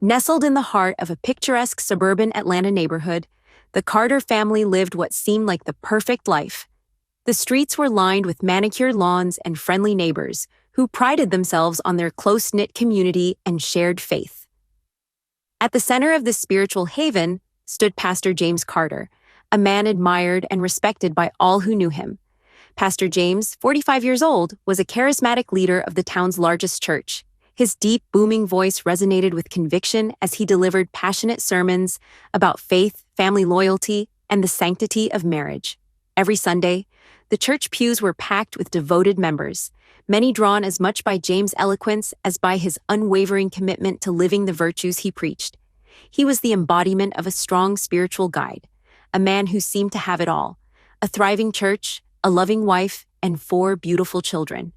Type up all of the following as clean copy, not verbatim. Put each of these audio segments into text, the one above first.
Nestled in the heart of a picturesque suburban Atlanta neighborhood, the Carter family lived what seemed like the perfect life. The streets were lined with manicured lawns and friendly neighbors who prided themselves on their close-knit community and shared faith. At the center of this spiritual haven stood Pastor James Carter, a man admired and respected by all who knew him. Pastor James, 45 years old, was a charismatic leader of the town's largest church. His deep, booming voice resonated with conviction as he delivered passionate sermons about faith, family loyalty, and the sanctity of marriage. Every Sunday, the church pews were packed with devoted members, many drawn as much by James' eloquence as by his unwavering commitment to living the virtues he preached. He was the embodiment of a strong spiritual guide, a man who seemed to have it all: a thriving church, a loving wife, and 4 beautiful children.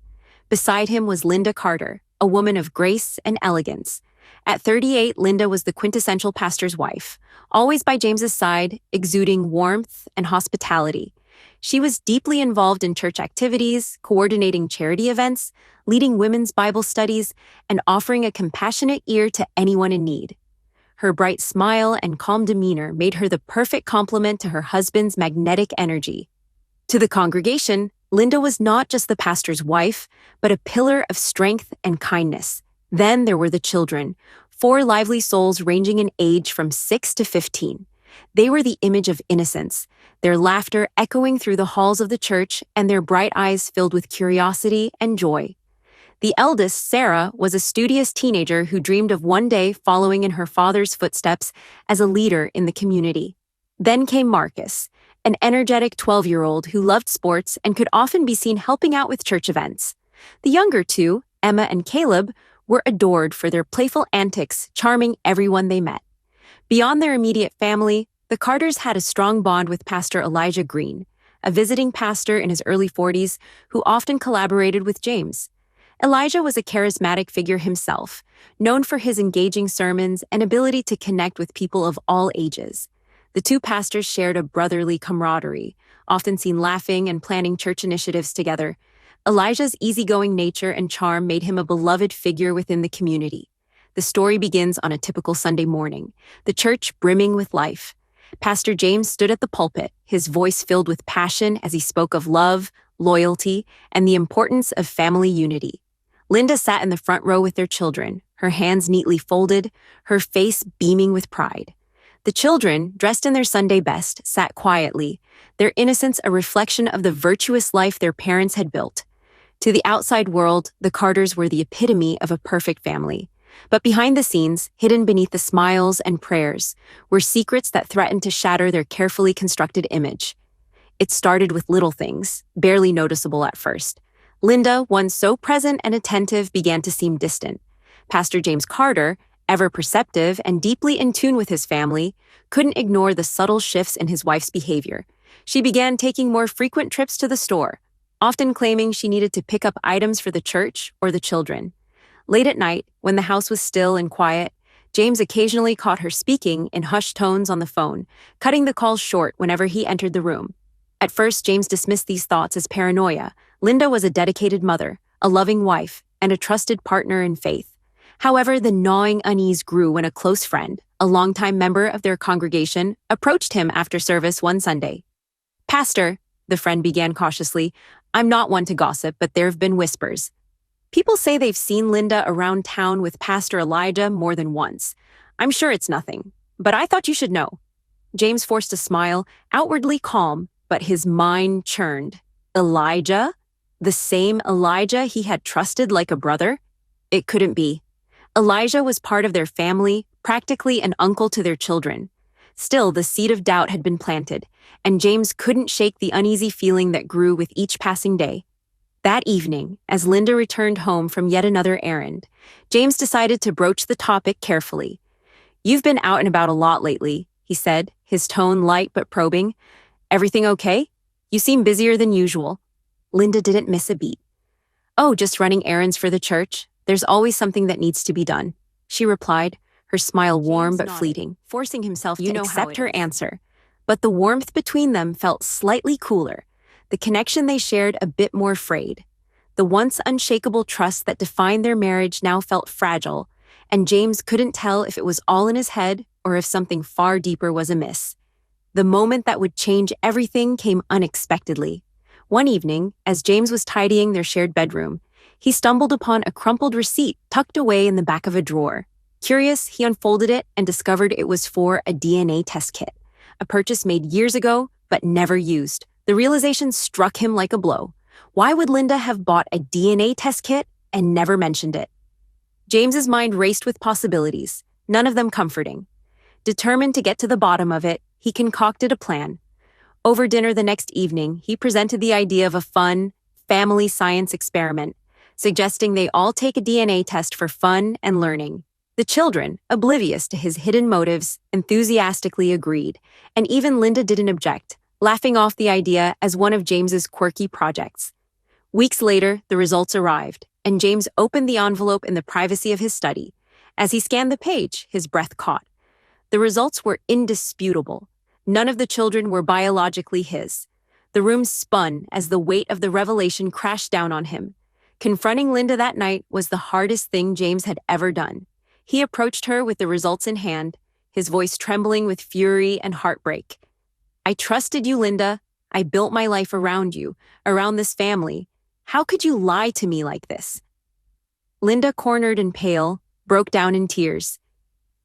Beside him was Linda Carter, a woman of grace and elegance. At 38, Linda was the quintessential pastor's wife, always by James's side, exuding warmth and hospitality. She was deeply involved in church activities, coordinating charity events, leading women's Bible studies, and offering a compassionate ear to anyone in need. Her bright smile and calm demeanor made her the perfect complement to her husband's magnetic energy. To the congregation, Linda was not just the pastor's wife, but a pillar of strength and kindness. Then there were the children, 4 lively souls ranging in age from 6 to 15. They were the image of innocence, their laughter echoing through the halls of the church and their bright eyes filled with curiosity and joy. The eldest, Sarah, was a studious teenager who dreamed of one day following in her father's footsteps as a leader in the community. Then came Marcus, an energetic 12-year-old who loved sports and could often be seen helping out with church events. The younger 2, Emma and Caleb, were adored for their playful antics, charming everyone they met. Beyond their immediate family, the Carters had a strong bond with Pastor Elijah Green, a visiting pastor in his early 40s who often collaborated with James. Elijah was a charismatic figure himself, known for his engaging sermons and ability to connect with people of all ages. The 2 pastors shared a brotherly camaraderie, often seen laughing and planning church initiatives together. Elijah's easygoing nature and charm made him a beloved figure within the community. The story begins on a typical Sunday morning, the church brimming with life. Pastor James stood at the pulpit, his voice filled with passion as he spoke of love, loyalty, and the importance of family unity. Linda sat in the front row with their children, her hands neatly folded, her face beaming with pride. The children, dressed in their Sunday best, sat quietly, their innocence a reflection of the virtuous life their parents had built. To the outside world, the Carters were the epitome of a perfect family. But behind the scenes, hidden beneath the smiles and prayers, were secrets that threatened to shatter their carefully constructed image. It started with little things, barely noticeable at first. Linda, once so present and attentive, began to seem distant. Pastor James Carter, ever perceptive and deeply in tune with his family, couldn't ignore the subtle shifts in his wife's behavior. She began taking more frequent trips to the store, often claiming she needed to pick up items for the church or the children. Late at night, when the house was still and quiet, James occasionally caught her speaking in hushed tones on the phone, cutting the calls short whenever he entered the room. At first, James dismissed these thoughts as paranoia. Linda was a dedicated mother, a loving wife, and a trusted partner in faith. However, the gnawing unease grew when a close friend, a longtime member of their congregation, approached him after service one Sunday. "Pastor," the friend began cautiously, "I'm not one to gossip, but there have been whispers. People say they've seen Linda around town with Pastor Elijah more than once. I'm sure it's nothing, but I thought you should know." James forced a smile, outwardly calm, but his mind churned. Elijah? The same Elijah he had trusted like a brother? It couldn't be. Elijah was part of their family, practically an uncle to their children. Still, the seed of doubt had been planted, and James couldn't shake the uneasy feeling that grew with each passing day. That evening, as Linda returned home from yet another errand, James decided to broach the topic carefully. "You've been out and about a lot lately," he said, his tone light but probing. "Everything okay? You seem busier than usual." Linda didn't miss a beat. "Oh, just running errands for the church. There's always something that needs to be done," she replied, her smile warm but fleeting, forcing himself to accept her answer. But the warmth between them felt slightly cooler, the connection they shared a bit more frayed. The once unshakable trust that defined their marriage now felt fragile, and James couldn't tell if it was all in his head or if something far deeper was amiss. The moment that would change everything came unexpectedly. One evening, as James was tidying their shared bedroom, he stumbled upon a crumpled receipt tucked away in the back of a drawer. Curious, he unfolded it and discovered it was for a DNA test kit, a purchase made years ago but never used. The realization struck him like a blow. Why would Linda have bought a DNA test kit and never mentioned it? James's mind raced with possibilities, none of them comforting. Determined to get to the bottom of it, he concocted a plan. Over dinner the next evening, he presented the idea of a fun, family science experiment, suggesting they all take a DNA test for fun and learning. The children, oblivious to his hidden motives, enthusiastically agreed, and even Linda didn't object, laughing off the idea as one of James's quirky projects. Weeks later, the results arrived, and James opened the envelope in the privacy of his study. As he scanned the page, his breath caught. The results were indisputable. None of the children were biologically his. The room spun as the weight of the revelation crashed down on him. Confronting Linda that night was the hardest thing James had ever done. He approached her with the results in hand, his voice trembling with fury and heartbreak. "I trusted you, Linda. I built my life around you, around this family. How could you lie to me like this?" Linda, cornered and pale, broke down in tears.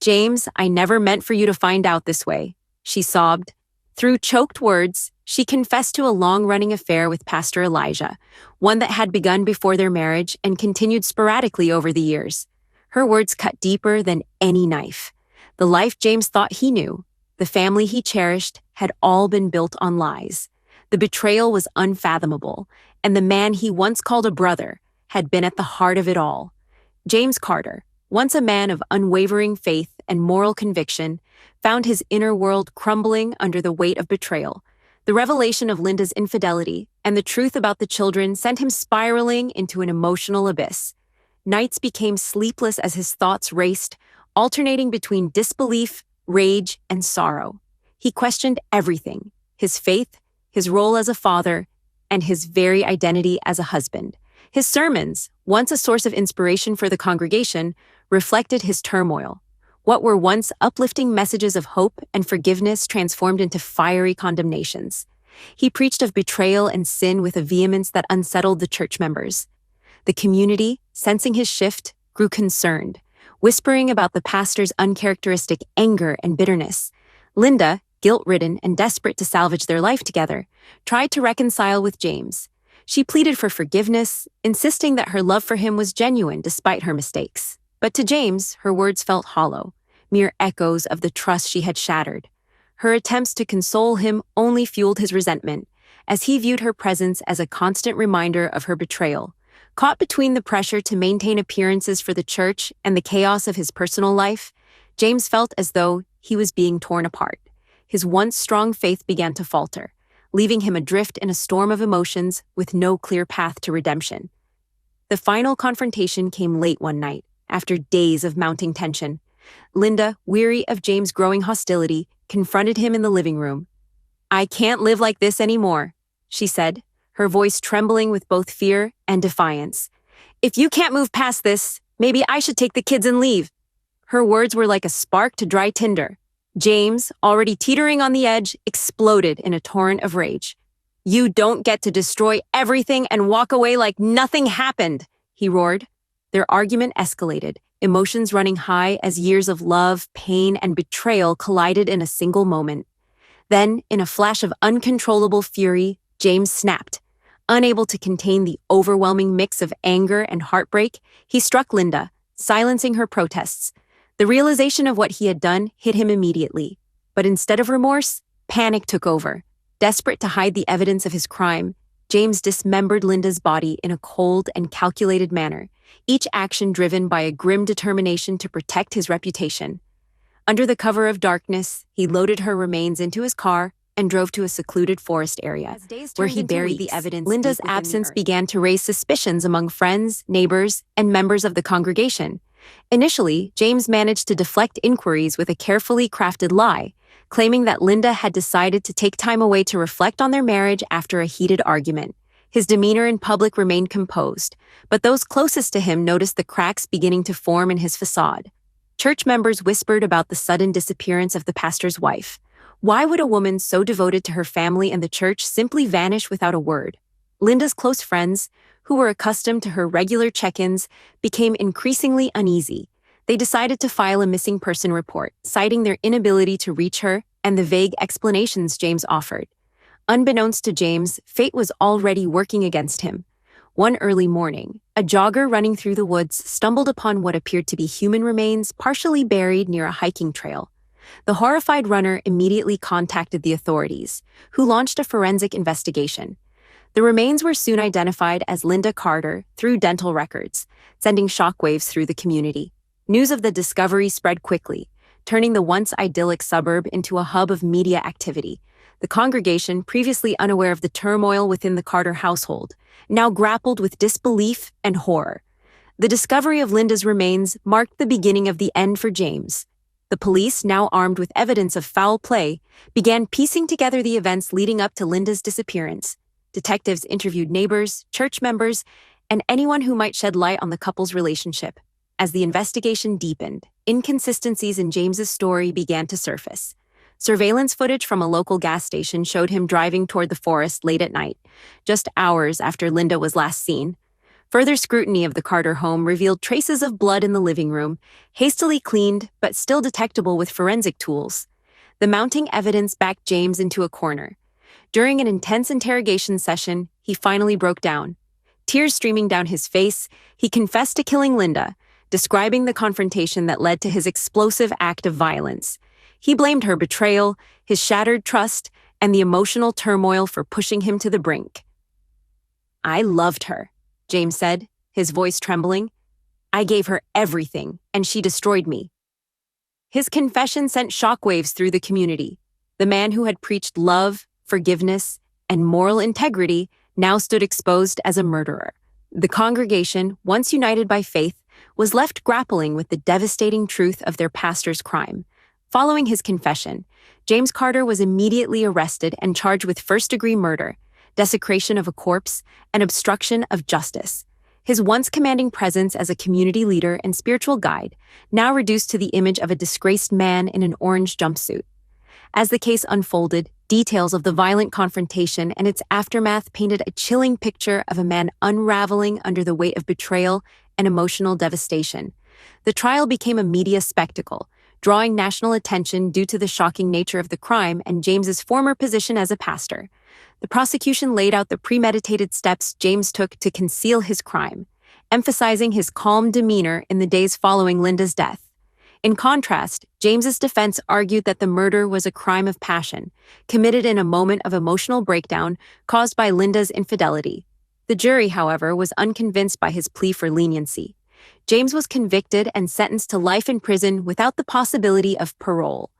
"James, I never meant for you to find out this way," she sobbed. Through choked words, she confessed to a long-running affair with Pastor Elijah, one that had begun before their marriage and continued sporadically over the years. Her words cut deeper than any knife. The life James thought he knew, the family he cherished, had all been built on lies. The betrayal was unfathomable, and the man he once called a brother had been at the heart of it all. James Carter, once a man of unwavering faith and moral conviction, found his inner world crumbling under the weight of betrayal. The revelation of Linda's infidelity and the truth about the children sent him spiraling into an emotional abyss. Nights became sleepless as his thoughts raced, alternating between disbelief, rage, and sorrow. He questioned everything: his faith, his role as a father, and his very identity as a husband. His sermons, once a source of inspiration for the congregation, reflected his turmoil. What were once uplifting messages of hope and forgiveness transformed into fiery condemnations. He preached of betrayal and sin with a vehemence that unsettled the church members. The community, sensing his shift, grew concerned, whispering about the pastor's uncharacteristic anger and bitterness. Linda, guilt-ridden and desperate to salvage their life together, tried to reconcile with James. She pleaded for forgiveness, insisting that her love for him was genuine despite her mistakes. But to James, her words felt hollow, mere echoes of the trust she had shattered. Her attempts to console him only fueled his resentment, as he viewed her presence as a constant reminder of her betrayal. Caught between the pressure to maintain appearances for the church and the chaos of his personal life, James felt as though he was being torn apart. His once strong faith began to falter, leaving him adrift in a storm of emotions with no clear path to redemption. The final confrontation came late one night, after days of mounting tension. Linda, weary of James' growing hostility, confronted him in the living room. "I can't live like this anymore," she said, her voice trembling with both fear and defiance. "If you can't move past this, maybe I should take the kids and leave." Her words were like a spark to dry tinder. James, already teetering on the edge, exploded in a torrent of rage. "You don't get to destroy everything and walk away like nothing happened," he roared. Their argument escalated, emotions running high as years of love, pain, and betrayal collided in a single moment. Then, in a flash of uncontrollable fury, James snapped. Unable to contain the overwhelming mix of anger and heartbreak, he struck Linda, silencing her protests. The realization of what he had done hit him immediately. But instead of remorse, panic took over. Desperate to hide the evidence of his crime, James dismembered Linda's body in a cold and calculated manner, each action driven by a grim determination to protect his reputation. Under the cover of darkness, he loaded her remains into his car and drove to a secluded forest area, where he buried the evidence. Linda's absence began to raise suspicions among friends, neighbors, and members of the congregation. Initially, James managed to deflect inquiries with a carefully crafted lie, claiming that Linda had decided to take time away to reflect on their marriage after a heated argument. His demeanor in public remained composed, but those closest to him noticed the cracks beginning to form in his facade. Church members whispered about the sudden disappearance of the pastor's wife. Why would a woman so devoted to her family and the church simply vanish without a word? Linda's close friends, who were accustomed to her regular check-ins, became increasingly uneasy. They decided to file a missing person report, citing their inability to reach her and the vague explanations James offered. Unbeknownst to James, fate was already working against him. One early morning, a jogger running through the woods stumbled upon what appeared to be human remains partially buried near a hiking trail. The horrified runner immediately contacted the authorities, who launched a forensic investigation. The remains were soon identified as Linda Carter through dental records, sending shockwaves through the community. News of the discovery spread quickly, turning the once idyllic suburb into a hub of media activity. The congregation, previously unaware of the turmoil within the Carter household, now grappled with disbelief and horror. The discovery of Linda's remains marked the beginning of the end for James. The police, now armed with evidence of foul play, began piecing together the events leading up to Linda's disappearance. Detectives interviewed neighbors, church members, and anyone who might shed light on the couple's relationship. As the investigation deepened, inconsistencies in James's story began to surface. Surveillance footage from a local gas station showed him driving toward the forest late at night, just hours after Linda was last seen. Further scrutiny of the Carter home revealed traces of blood in the living room, hastily cleaned but still detectable with forensic tools. The mounting evidence backed James into a corner. During an intense interrogation session, he finally broke down. Tears streaming down his face, he confessed to killing Linda, describing the confrontation that led to his explosive act of violence. He blamed her betrayal, his shattered trust, and the emotional turmoil for pushing him to the brink. "I loved her," James said, his voice trembling. "I gave her everything, and she destroyed me." His confession sent shockwaves through the community. The man who had preached love, forgiveness, and moral integrity now stood exposed as a murderer. The congregation, once united by faith, was left grappling with the devastating truth of their pastor's crime. Following his confession, James Carter was immediately arrested and charged with first-degree murder, desecration of a corpse, and obstruction of justice. His once commanding presence as a community leader and spiritual guide, now reduced to the image of a disgraced man in an orange jumpsuit. As the case unfolded, details of the violent confrontation and its aftermath painted a chilling picture of a man unraveling under the weight of betrayal and emotional devastation. The trial became a media spectacle, drawing national attention due to the shocking nature of the crime and James's former position as a pastor. The prosecution laid out the premeditated steps James took to conceal his crime, emphasizing his calm demeanor in the days following Linda's death. In contrast, James's defense argued that the murder was a crime of passion, committed in a moment of emotional breakdown caused by Linda's infidelity. The jury, however, was unconvinced by his plea for leniency. James was convicted and sentenced to life in prison without the possibility of parole.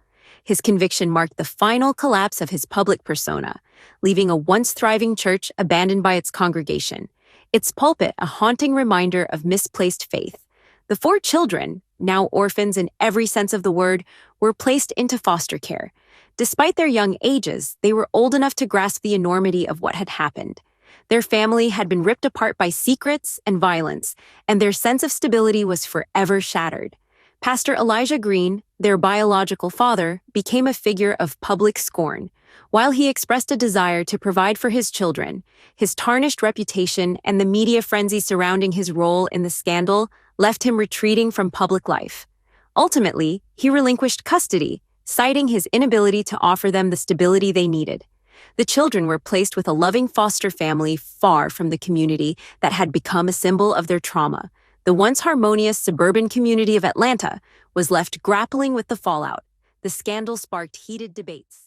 His conviction marked the final collapse of his public persona, leaving a once thriving church abandoned by its congregation, its pulpit a haunting reminder of misplaced faith. The 4 children, now orphans in every sense of the word, were placed into foster care. Despite their young ages, they were old enough to grasp the enormity of what had happened. Their family had been ripped apart by secrets and violence, and their sense of stability was forever shattered. Pastor Elijah Green, their biological father, became a figure of public scorn. While he expressed a desire to provide for his children, his tarnished reputation and the media frenzy surrounding his role in the scandal left him retreating from public life. Ultimately, he relinquished custody, citing his inability to offer them the stability they needed. The children were placed with a loving foster family far from the community that had become a symbol of their trauma. The once harmonious suburban community of Atlanta was left grappling with the fallout. The scandal sparked heated debates.